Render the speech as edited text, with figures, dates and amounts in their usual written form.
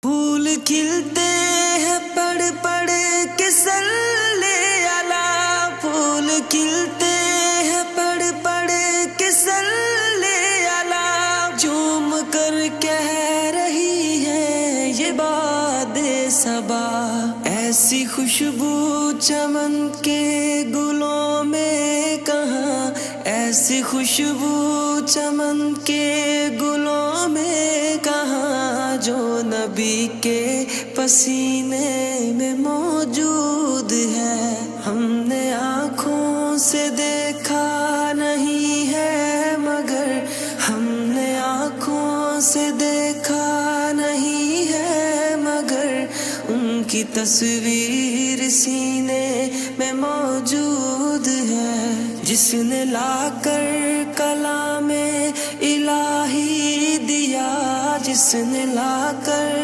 फूल खिलते हैं पड़ पड़ के सल्ले अला। फूल खिलते हैं पड़ पड़ के सल्ले अला। झूम कर कह रही है ये बादे सबा। ऐसी खुशबू चमन के गुलों में कहाँ, ऐसी खुशबू चमन के गुलों में कहाँ, जो नबी के पसीने में मौजूद है। हमने आँखों से देखा नहीं है मगर, हमने आँखों से देखा नहीं है मगर, उनकी तस्वीर सीने में मौजूद है। जिसने लाकर कलामे इलाही दिया, जिसने लाकर